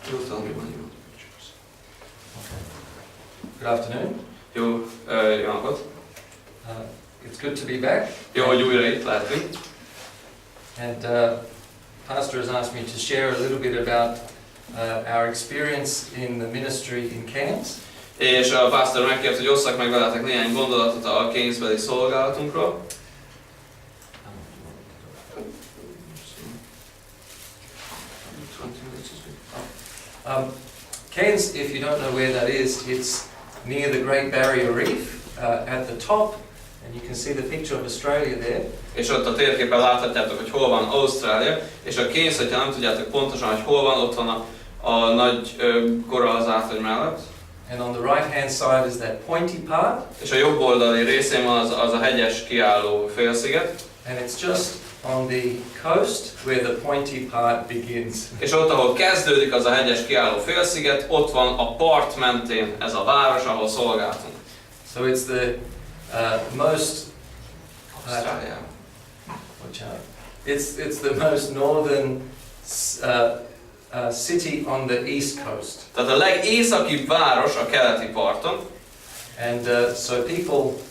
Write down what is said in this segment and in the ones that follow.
Good afternoon. Jó napot. It's good to be back. Jó, hogy újra itt lehetünk. And Pastor has asked me to share a little bit about our experience in the ministry in Cairns. És a pásztor megkért, hogy osszak meg veletek néhány gondolatot a Cairnsbeli szolgálatunkról. Cairns, if you don't know where that is, it's near the Great Barrier Reef at the top, and you can see the picture of Australia there. És ott a térképen láthatjátok, hogy hol van Ausztrália, és a Cairns, hogyha nem tudjátok pontosan, hogy hol van, ott van a nagy korallzátony mellett. And on the right hand side is that pointy part. És a jobb oldali részén van az a hegyes kiálló félsziget. And it's just on the coast where the pointy part begins. És ott, ahol kezdődik az a hegyes kiálló félsziget, ott van a part mentén ez a város, ahol szolgáltunk. So it's the most it's the most northern city on the east coast. Tehát a legészakibb város a keleti parton. And so people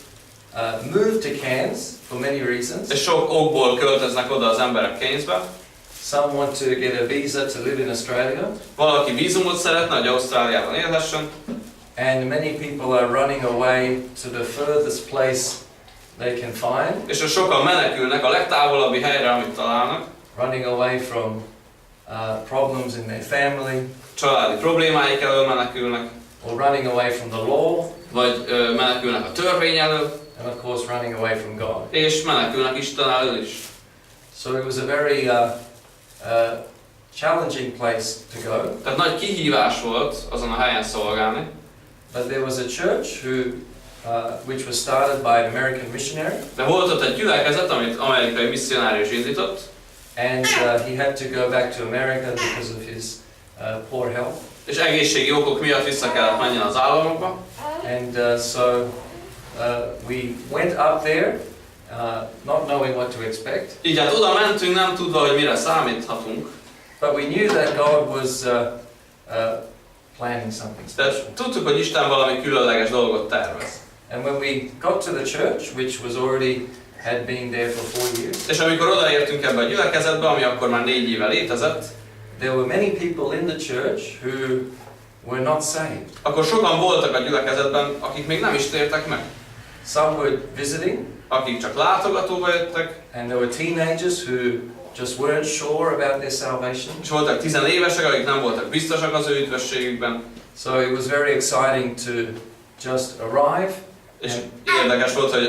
move to Cairns for many reasons. És sok okból költöznek oda az emberek Cairnsbe. Some want to get a visa to live in Australia. Valaki vízumot szeretne, hogy Ausztráliában élhessen. And many people are running away to the furthest place they can find. És sokan menekülnek a legtávolabbi helyre, amit találnak. Running away from problems in their family. Családi problémáik elől menekülnek. Or running away from the law. Vagy menekülnek a törvény elől. And of course running away from God. És menekülnek Isten elől is. So it was a very challenging place to go. Tehát nagy kihívás volt azon a helyen szolgálni. But there was a church which was started by an American missionary. De volt ott egy gyülekezet, amit amerikai misszionárius indított. And he had to go back to America because of his poor health. És egészségi okok miatt vissza kellett menjen az államokba. And so we went up there, not knowing what to expect. Így hát oda mentünk, nem tudva, hogy mire számíthatunk. But we knew that God was planning something special. De tudtuk, hogy Isten valami különleges dolgot tervez. And when we got to the church, which was already had been there for 4 years. És amikor odaértünk ebbe a gyülekezetbe, ami akkor már 4 éve létezett, there were many people in the church who were not saved. Akkor sokan voltak a gyülekezetben, akik még nem is tértek meg. Some were visiting, akik csak látogatóba jöttek, and there were teenagers who just weren't sure about their salvation. És voltak 10 évesek, akik nem voltak biztosak az ő üdvösségükben. So it was very exciting to just arrive. És érdekes volt, hogy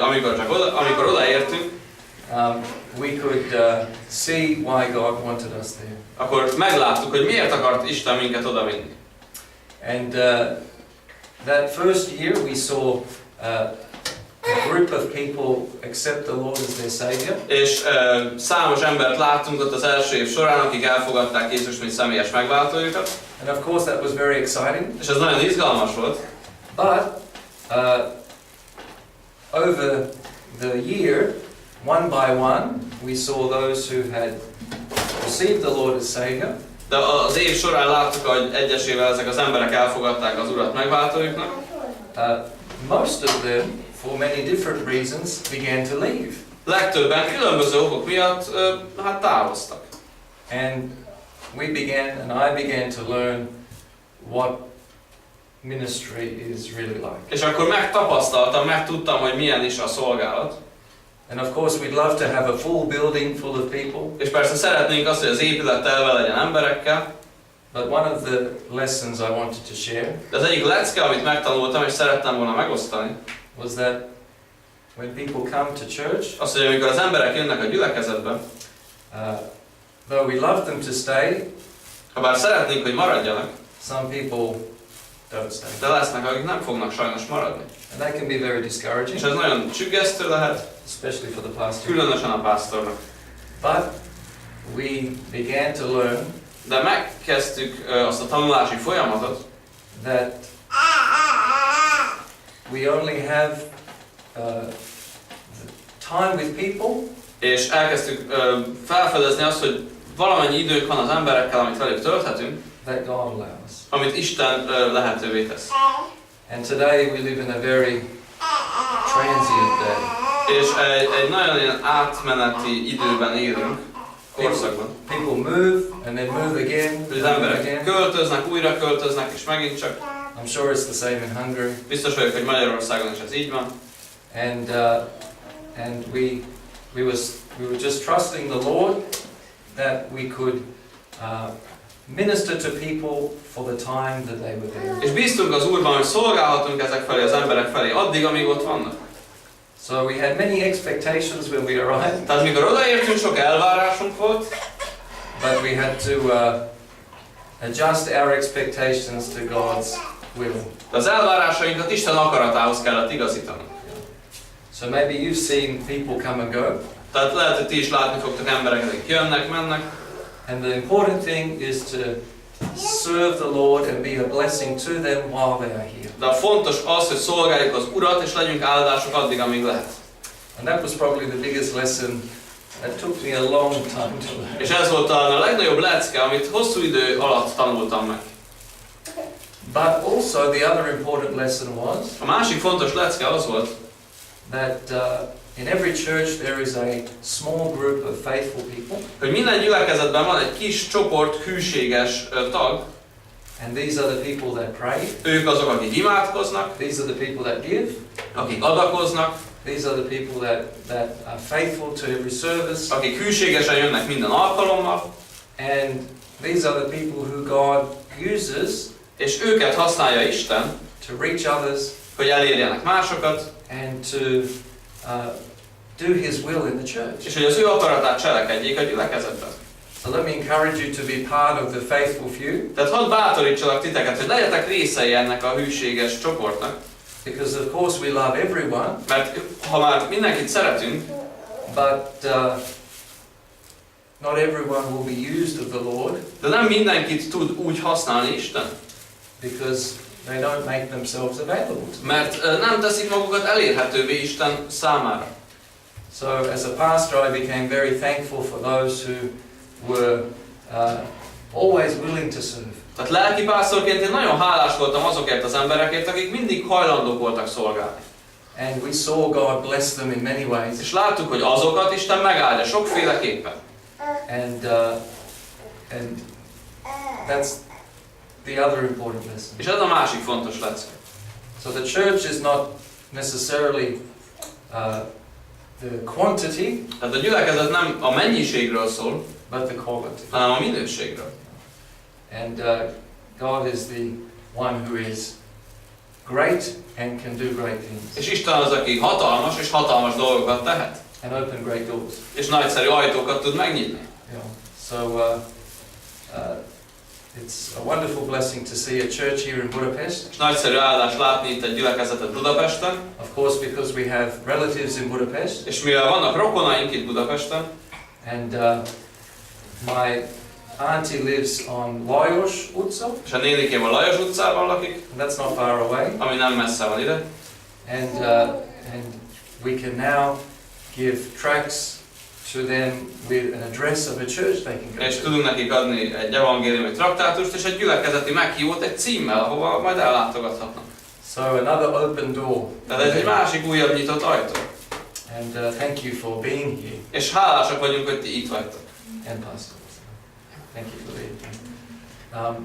amikor odaértünk, we could see why God wanted us there. Akkor megláttuk, hogy miért akart Isten minket oda vinni. And that first year we saw a group of people accept the Lord as their Savior. És számos embert láttunk ott az első év során, akik elfogadták Jézust, mint személyes megváltójukat. And of course that was very exciting. És ez nagyon izgalmas volt. But over the year, one by one, we saw those who had received the Lord as Savior. De az év során láttuk, hogy egyesével ezek az emberek elfogadták az Urat megváltójuknak. Most of them, for many different reasons, began to leave. Legtöbben különböző okok miatt hát távoztak. And I began to learn what ministry is really like. És akkor megtudtam, hogy milyen is a szolgálat. And of course we'd love to have a full building full of people. És persze szeretnénk azt, hogy az épület telve legyen emberekkel. But one of the lessons I wanted to share. De az egyik lecke, amit megtanultam és szerettem volna megosztani, was that when people come to church, az, hogy amikor az emberek jönnek a gyülekezetbe, though we love them to stay, ha bár szeretnénk, hogy maradjanak, some people don't stay. De lesznek, akik nem fognak sajnos maradni. And that can be very discouraging. És ez nagyon csüggesztő lehet, especially for the pastor. Különösen a pásztornak. But we began to learn, de megkezdtük azt a tanulási folyamatot, that we only have time with people, és elkezdtük felfedezni azt, hogy valamennyi idők van az emberekkel, amit velük tölthetünk, that God allows. Amit Isten lehetővé tesz. And today we live in a very transient day. És egy nagyon ilyen átmeneti időben élünk, korszakban. People move and then move again. Az emberek költöznek, újra költöznek, és megint csak. I'm sure it's the same in Hungary. Biztos vagyok, hogy Magyarországon is ez így van. And we were just trusting the Lord that we could minister to people for the time that they were there. És bíztunk az Úrban, hogy szolgálhatunk ezek felé, az emberek felé, addig, amíg ott vannak. So we had many expectations when we arrived. Tehát mikor odaértünk, sok elvárásunk volt. But we had to adjust our expectations to God's will. De az elvárásainkat Isten akaratához kellett igazítanunk. So maybe you've seen people come and go. Tehát lehet, hogy ti is látni fogtok embereket, akik jönnek, mennek. And the important thing is to serve the Lord and be a blessing to them while they are here. De a fontos az, hogy szolgáljuk az Urat, és legyünk áldások addig, amíg lehet. And that was probably the biggest lesson that took me a long time to learn. És ez volt a legnagyobb lecke, amit hosszú idő alatt tanultam meg. But also the other important lesson was A másik fontos lecke az volt, that in every church there is a small group of faithful people. hogy minden gyülekezetben van egy kis csoport hűséges tag. And these are the people that pray. Ők azok, akik imádkoznak, These are the people that give. akik adakoznak, These are the people that are faithful to every service. akik hűségesen jönnek minden alkalommal, And these are the people who God uses és őket használja Isten, to reach others hogy elérjenek másokat, and to do His will in the church. és hogy az ő akaratát cselekedjék a gyülekezetben. So let me encourage you to be part of the faithful few. Tehát hadd bátorítsalak titeket, hogy legyetek részei ennek a hűséges csoportnak, Because of course we love everyone, mert ha már mindenkit szeretünk, but not everyone will be used of the Lord de nem mindenkit tud úgy használni Isten, because they don't make themselves available. mert nem teszik magukat elérhetővé Isten számára. So as a pastor I became very thankful for those who were always willing to serve. Tehát lelkipásztorként én nagyon hálás voltam azokért az emberekért, akik mindig hajlandók voltak szolgálni. And we saw God bless them in many ways. És láttuk, hogy azokat Isten megáldja sokféleképpen. And that's the other important lesson. És ez a másik fontos lecke. So the church is not necessarily the quantity, Tehát a gyülekezet nem a mennyiségről szól, but the quality. hanem a minőségről. And God is the one who is great and can do great things. És Isten az, aki hatalmas és hatalmas dolgokat tehet. And open great doors. És nagyszerű ajtókat tud megnyitni. Yeah. So it's a wonderful blessing to see a church here in Budapest. És nagyszerű áldás látni itt egy gyülekezetet Budapesten. Of course, because we have relatives in Budapest. És mivel vannak rokonaink itt Budapesten, And my auntie lives on Lajos utca. és a nénikém a Lajos utcában lakik, And that's not far away. ami nem messze van ide. And we can now give tracts to them with an address of a church they can go És to. tudunk nekik adni egy evangéliumi traktátust és egy gyülekezeti meghívót egy címmel, ahova majd ellátogathatnak. So another open door. Tehát ez egy másik újabb nyitott ajtó. And thank you for being here. És hálásak vagyunk, hogy ti itt vagytok. And pastors. Thank you for being here.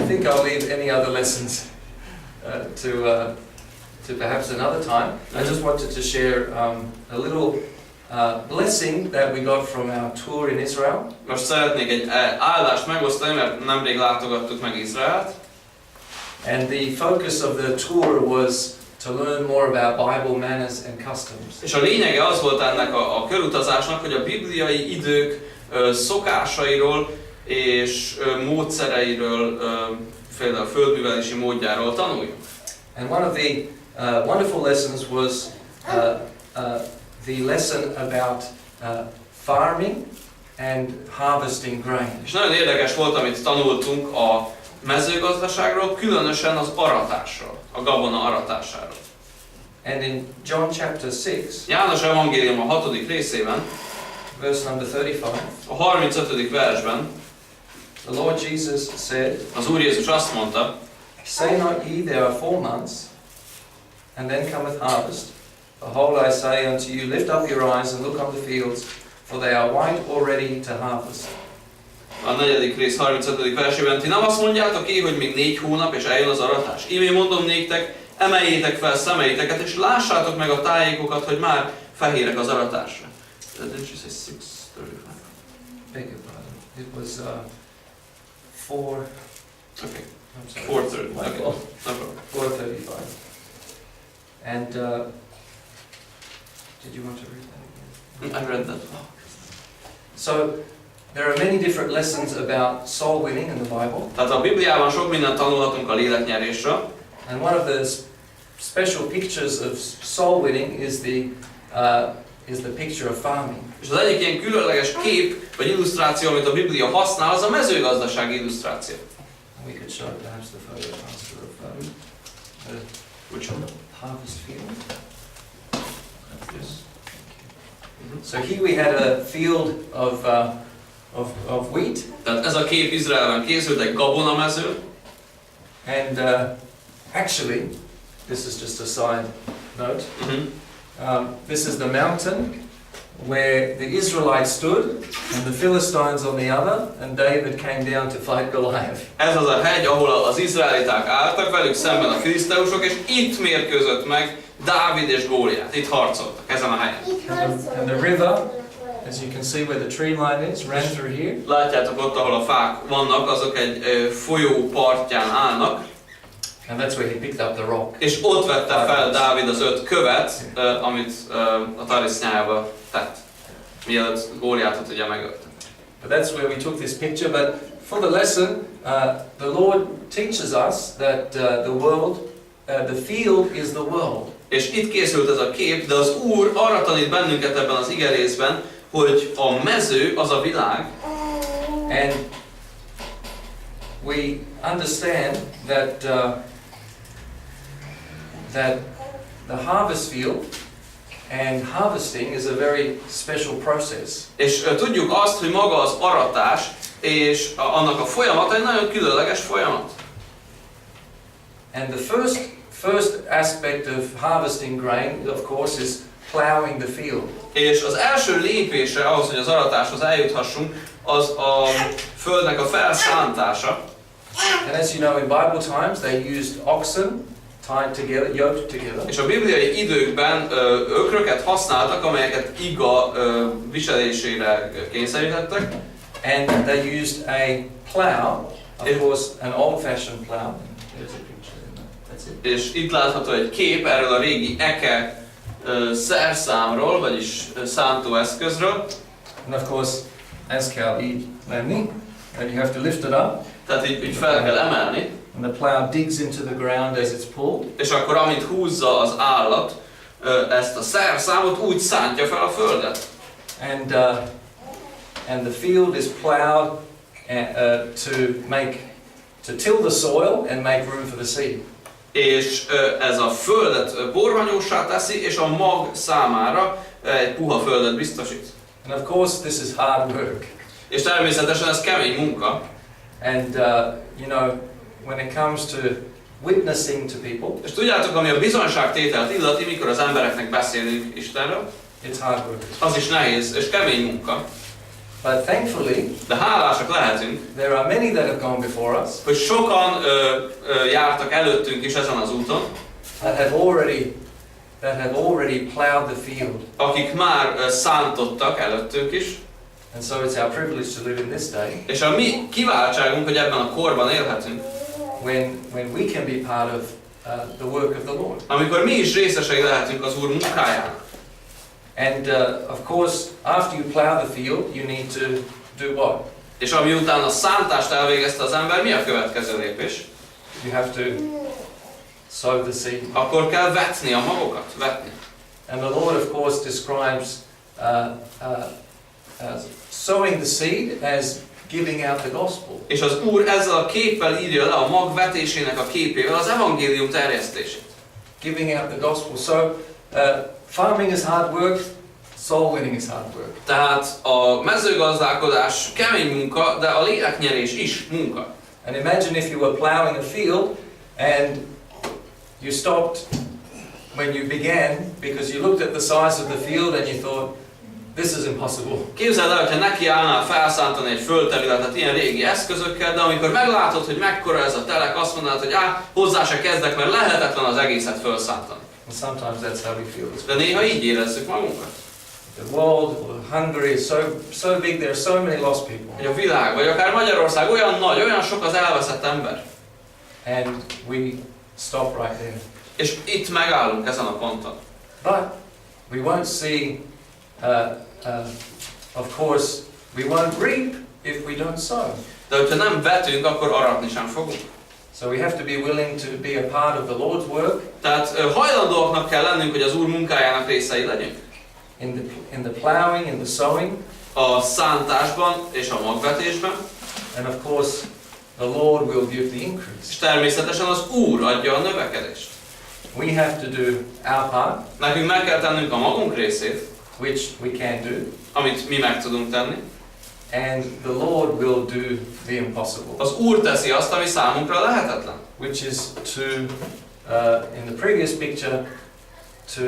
I think I'll leave any other lessons to perhaps another time. I just wanted to share a little blessing that we got from our tour in Israel. Most szeretnék egy áldást megosztani, mert nemrég látogattuk meg Izraelt. And the focus of the tour was to learn more about Bible manners and customs. És a lényege az volt ennek a körutazásnak, hogy a bibliai idők szokásairól és módszereiről, például a földművelési módjáról tanuljunk. And one of the wonderful lessons was the lesson about farming and harvesting grain. És nagyon érdekes volt, amit tanultunk a mezőgazdaságról, különösen az aratásról, a gabona aratásáról. And in John chapter 6, János evangélium a 6. részében, verse number 35. A 35. versben The Lord Jesus said, az Úr Jézus azt mondta, say not ye, there are 4 months, and then cometh harvest. Behold, I say unto you, lift up your eyes and look on the fields, for they are white already to harvest. A 4. rész 35. versében, ti nem azt mondjátok hogy még 4 hónap és eljön az aratás. Íme mondom néktek, emeljétek fel szemeiteket, és lássátok meg a tájékokat, hogy már fehérek az aratásra. Didn't you say 6:35? Beg your pardon. It was 4. Okay. I'm sorry. 4:30. My Okay. fault. No problem. 4:35. And did you want to read that again? I read that. So there are many different lessons about soul winning in the Bible. Tehát a Bibliában sok mindent tanulhatunk a léleknyerésről. And one of the special pictures of soul winning is the picture of farming. És az egyik ilyen különleges kép, vagy illusztráció, amit a Biblia használ, az a mezőgazdasági illusztráció. We could show perhaps the photo Pastor of Which one? harvest field. Yes. So here we had a field of wheat, Tehát ez a kép Izraelben készült, egy gabonamező, and actually, this is just a side note. This is the mountain where the Israelites stood, and the Philistines on the other, and David came down to fight Goliath. Ez az a hegy, ahol az izraeliták álltak, velük szemben a filiszteusok, és itt mérkőzött meg Dávid és Góliát. Itt harcoltak, ezen a helyen. And the river, as you can see where the tree line is, ran through here. Látjátok ott, ahol a fák vannak, azok egy folyó partján állnak. And that's where he picked up the rock. És ott vette fel Dávid az 5 követ, amit a tarisznyájába tett, mielőtt Góliátot ugye megölte. But that's where we took this picture. But for the lesson, the Lord teaches us that the field is the world. És itt készült ez a kép, de az Úr arra tanít bennünket ebben az igerészben, hogy a mező az a világ. And we understand that that the harvest field and harvesting is a very special process. És tudjuk azt, hogy maga az aratás és annak a folyamata egy nagyon különleges folyamat. And the first aspect of harvesting grain, of course, is plowing the field. És az első lépése ahhoz, hogy az aratáshoz eljuthassunk, az a földnek a felszántása. And as you know, in Bible times they used oxen tied together, yoked together. És a bibliai időkben ökröket használtak, amelyeket iga viselésére kényszerítettek. And they used a plow, of course, an old-fashioned plow. There's a picture in there. That's it. És itt látható egy kép erről a régi eke szerszámról, vagyis szántóeszközről. And of course, as kell így lenni, and you have to lift it up. Tehát így fel kell emelni. And the plow digs into the ground as it's pulled. És akkor amint húzza az állat ezt a szerszámot, úgy szántja fel a földet. And the field is plowed to till the soil and make room for the seed. És ez a földet borvanyóssá teszi, és a mag számára egy puha földet biztosít. And of course this is hard work. És természetesen ez kemény munka. And you know, when it comes to witnessing to people, és tudjátok, ami a bizonyságtételt illeti, mikor az embereknek beszélünk Istenről, it's hard work. az is nehéz és kemény munka. But thankfully, de hálásak lehetünk, there are many that have gone before us, hogy sokan jártak előttünk is ezen az úton, that have already plowed the field. Akik már szántottak előttünk is. And so it's our privilege to live in this day. És a mi kiváltságunk, hogy ebben a korban élhetünk. When we can be part of the work of the Lord. Amikor mi is részesei lehetünk az Úr munkájának. And of course, after you plow the field, you need to do what? És ami után a szántást elvégezte az ember, mi a következő lépés? You have to sow the seed. Akkor kell vetni a magokat, vetni. And the Lord, of course, describes sowing the seed as giving out the gospel. És az Úr ezzel a képpel írja le a mag vetésének a képével az evangélium terjesztését. Giving out the gospel. So farming is hard work. soul winning is hard work. Tehát a mezőgazdálkodás kemény munka, de a léleknyerés is munka. And imagine if you were plowing a field and you stopped when you began because you looked at the size of the field and you thought, this is impossible. Képzeld el, hogyha neki állnál felszántani egy földterületet ilyen régi eszközökkel, de amikor meglátod, hogy mekkora ez a telek, azt mondanád, hogy hozzá se kezdek, mert lehetetlen az egészet felszántani. And sometimes that's how we feel. De néha így érezzük magunkat. The world, Hungary is so big, there are so many lost people. Hogy a világ, vagy akár Magyarország olyan nagy, olyan sok az elveszett ember. And we stop right there. És itt megállunk ezen a ponton. But we won't see, of course, we won't reap if we don't sow. De hogyha nem vetünk, akkor aratni sem fogunk. So we have to be willing to be a part of the Lord's work. Tehát hajlandóaknak kell lennünk, hogy az Úr munkájának részei legyünk. In the plowing, in the sowing. A szántásban és a magvetésben. And of course, the Lord will give the increase. És természetesen az Úr adja a növekedést. We have to do our part. Nekünk meg kell tennünk a magunk részét, which we can do. Amit mi meg tudunk tenni. And the Lord will do the impossible. Az Úr teszi azt, ami számunkra lehetetlen. Which is to, in the previous picture, to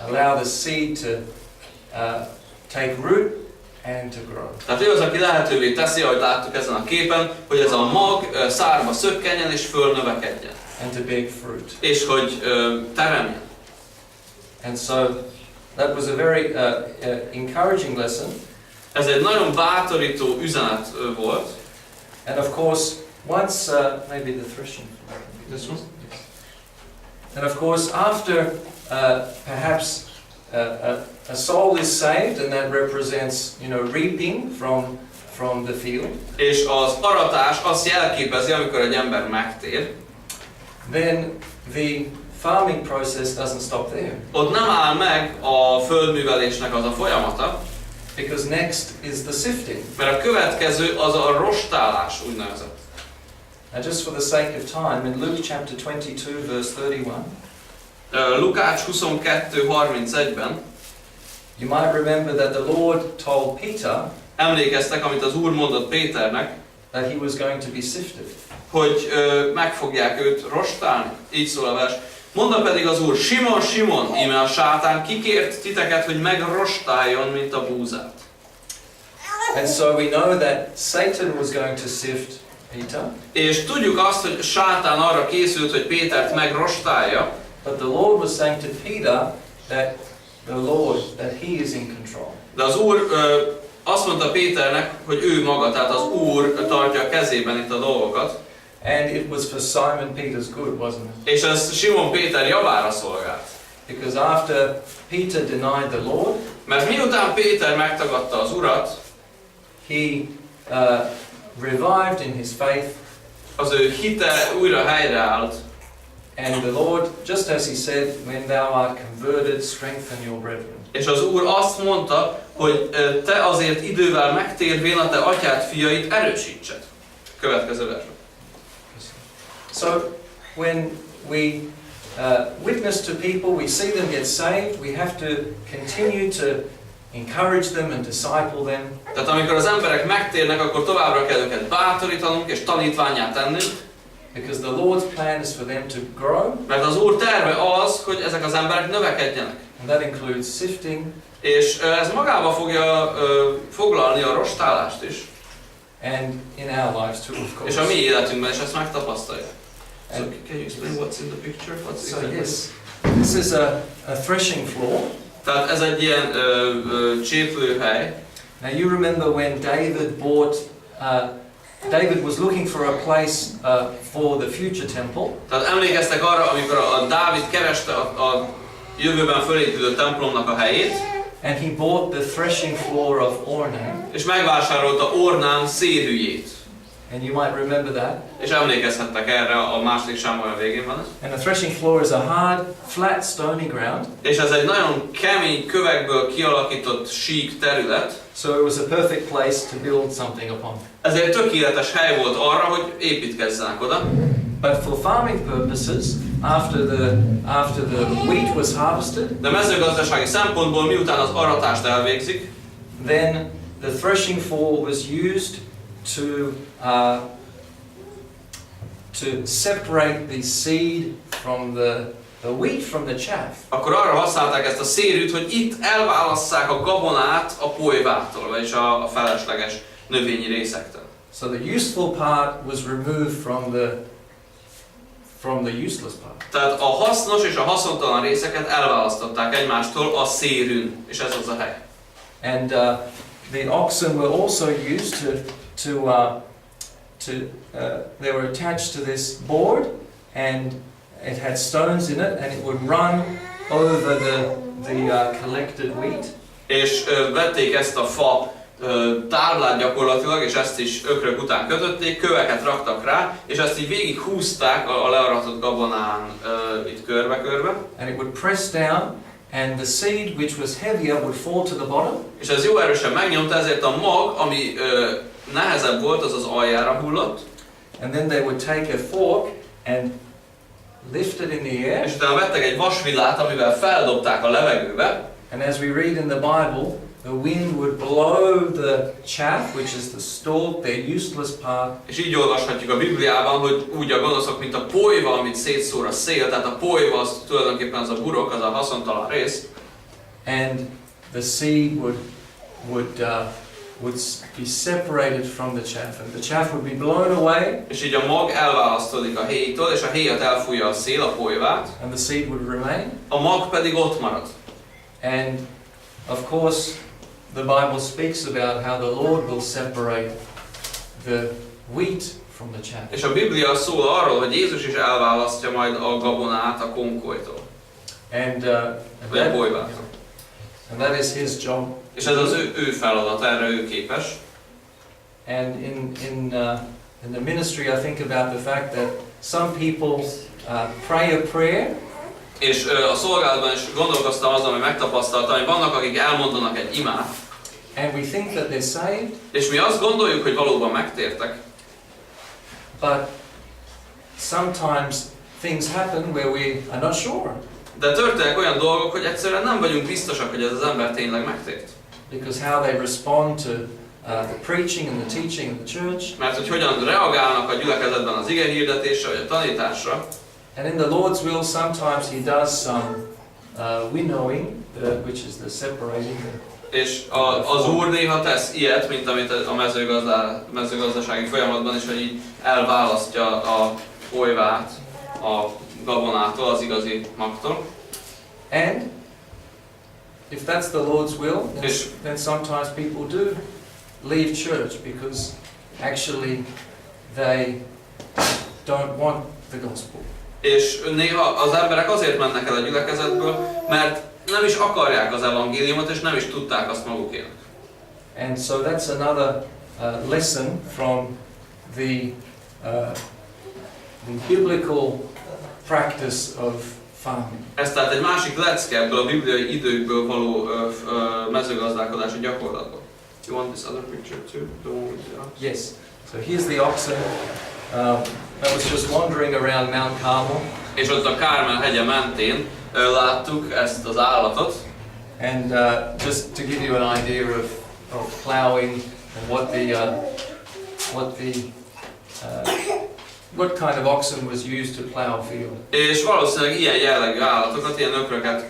allow the seed to take root and to grow. Tehát ő az, aki lehetővé teszi, ahogy láttuk ezen a képen, hogy ez a mag szárba szökkenjen és fölnövekedjen. And to bear fruit. És hogy teremjen. And so that was a very encouraging lesson. Ez egy nagyon bátorító üzenet volt. And of course, once maybe the threshing. This one? Yes. And of course, after perhaps a soul is saved, and that represents, reaping from the field. És az aratás azt jelképezi, amikor egy ember megtér. Then the farming process doesn't stop there. Ott nem áll meg a földművelésnek az a folyamata. Because next is the sifting. Mert a következő az a rostálás, úgynevezett. Now just for the sake of time, in Luke chapter 22 verse 31. Lukács 22:31-ben. You might remember that the Lord told Peter. Emlékeztek, amit az Úr mondott Péternek. That he was going to be sifted. Hogy meg fogják őt rostálni. Így szól a vers. Mondta pedig az Úr, Simon, Simon, íme a sátán kikért titeket, hogy megrostáljon, mint a búzát. And so we know that Satan was going to sift Peter. És tudjuk azt, hogy sátán arra készült, hogy Pétert megrostálja. But the Lord was saying to Peter that he is in control. De az Úr azt mondta Péternek, hogy ő maga, tehát az Úr tartja a kezében itt a dolgokat. And it was for Simon Peter's good, wasn't it? És ez Simon Péter javára szolgált. Because after Peter denied the Lord, mert miután Péter megtagadta az Urat, he revived in his faith. Az ő hite újra helyreállt. And the Lord, just as he said, when thou art converted, strengthen your brethren. És az Úr azt mondta, hogy te azért idővel megtérvén a te atyád fiait erősítsed. Következő vers. So when we witness to people, we see them get saved, we have to continue to encourage them and disciple them. Tehát amikor az emberek megtérnek, akkor továbbra kell őket bátorítanunk és tanítvánnyá tennünk. Because the Lord's plan is for them to grow. Mert az Úr terve az, hogy ezek az emberek növekedjenek. And that includes sifting. És ez magába fogja foglalni a rostálást is. And in our lives too, of course. És a mi életünkben is ezt megtapasztaljuk. So can you explain what's in the picture? So yes, this is a threshing floor. Tehát ez egy ilyen cséplőhely. Now you remember when David was looking for a place for the future temple. Tehát emlékeztek arra, amikor a Dávid kereste a jövőben fölépülő templomnak a helyét. And he bought the threshing floor of Ornan. És megvásárolta Ornán szédüjét. And you might remember that. És emlékezhettek erre, a második sámolya végén van ez. And the threshing floor is a hard, flat, stony ground. És ez egy nagyon kemény kövekből kialakított sík terület. So it was a perfect place to build something upon. Ez egy tökéletes hely volt arra, hogy építkezzenek oda. But for farming purposes, after the wheat was harvested, de mezőgazdasági szempontból miután az aratást elvégzik, then the threshing floor was used to separate the seed from the wheat from the chaff. akkor arra használták ezt a szérűt, hogy itt elválasszák a gabonát a polyvától, vagyis a felesleges növényi részektől. So the useful part was removed from the useless part. Tehát a hasznos és a haszontalan részeket elválasztották egymástól a szérűn, és ez az a hely. And the oxen were also used they were attached to this board, and it had stones in it, and it would run over the collected wheat. És vették ezt a fa táblát gyakorlatilag, és ezt is ökrök után kötötték, köveket raktak rá, és ezt így végig húzták a learatott gabonán itt körbe-körbe. And it would press down, and the seed which was heavier would fall to the bottom. És ez jó erősen megnyomta, ezért a mag, ami nehezebb volt, az az aljára hullott. And then they would take a fork and lift it in the air. És utána vettek egy vasvillát, amivel feldobták a levegőbe. And as we read in the Bible, the wind would blow the chaff, which is the stalk, their useless part. És így olvashatjuk a Bibliában, hogy úgy a gonoszok, mint a polyva, amit szétszór a szél, tehát a polyva az tulajdonképpen az a burok, az a haszontalan rész. And the seed would be separated from the chaff, and the chaff would be blown away. És így a mag elválasztódik a héjtől, és a héjat elfújja a szél, a polyvát. And the seed would remain. A mag pedig ott marad. And of course, the Bible speaks about how the Lord will separate the wheat from the chaff. És a Biblia szól arról, hogy Jézus is elválasztja majd a gabonát a konkolytól. And that is his job. És ez az ő feladat, erre ő képes. And in the ministry, I think about the fact that some people pray a prayer. És a szolgálatban is gondolkoztam azon, hogy megtapasztaltam, hogy vannak, akik elmondanak egy imát. And we think that they're saved. És mi azt gondoljuk, hogy valóban megtértek. But sometimes things happen where we are not sure. De történnek olyan dolgok, hogy egyszerűen nem vagyunk biztosak, hogy ez az ember tényleg megtért. Because how they respond to the preaching and the teaching of the church. Mert hogy hogyan reagálnak a gyülekezetben az ige hirdetésre vagy a tanításra. And in the Lord's will, sometimes He does some winnowing, which is the separating. És az Úr néha tesz ilyet, mint amit a mezőgazdasági folyamatban is, hogy így elválasztja a polyvát a gabonától, az igazi magtól. And if that's the Lord's will, then sometimes people do leave church because actually they don't want the gospel. És néha az emberek azért mennek el a gyülekezetből, mert nem is akarják az evangéliumot, és nem is tudták azt magukénak. And so that's another lesson from the biblical practice of farming. Ez tehát egy másik lecke ebből a bibliai időkből való mezőgazdálkodási gyakorlatból. You want this other picture too? The one with the oxen? Yes. So here's the oxen that was just wandering around Mount Carmel. És ott a Kármel hegye mentén láttuk ezt az állatot. And just to give you an idea of plowing and what kind of oxen was used to plow a field. És valószínűleg ilyen jellegű állatokat, ilyen ökröket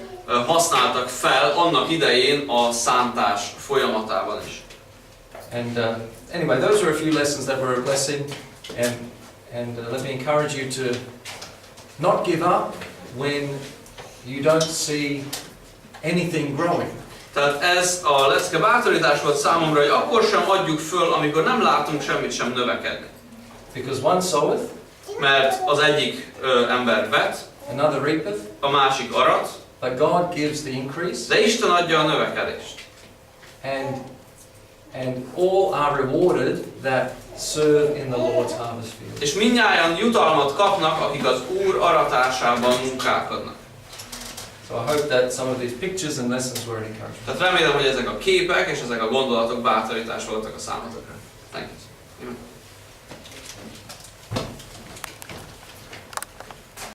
használtak fel annak idején a szántás folyamatában is. And anyway, those are a few lessons that were a blessing, and let me encourage you to not give up when you don't see anything growing. Tehát ez a lecke bátorítás volt számomra, hogy akkor sem adjuk föl, amikor nem látunk semmit sem növekedni. Because one soweth, mert az egyik ember vet, another reapeth, a másik arat, but God gives the increase, de Isten adja a növekedést. And all are rewarded that serve in the Lord's harvest field. És mindnyájan jutalmat kapnak, akik az Úr aratásában munkálkodnak. So I hope that some of these pictures and lessons were an encouragement. Tehát remélem, hogy ezek a képek és ezek a gondolatok bátorítás voltak a számotokra. Thank you.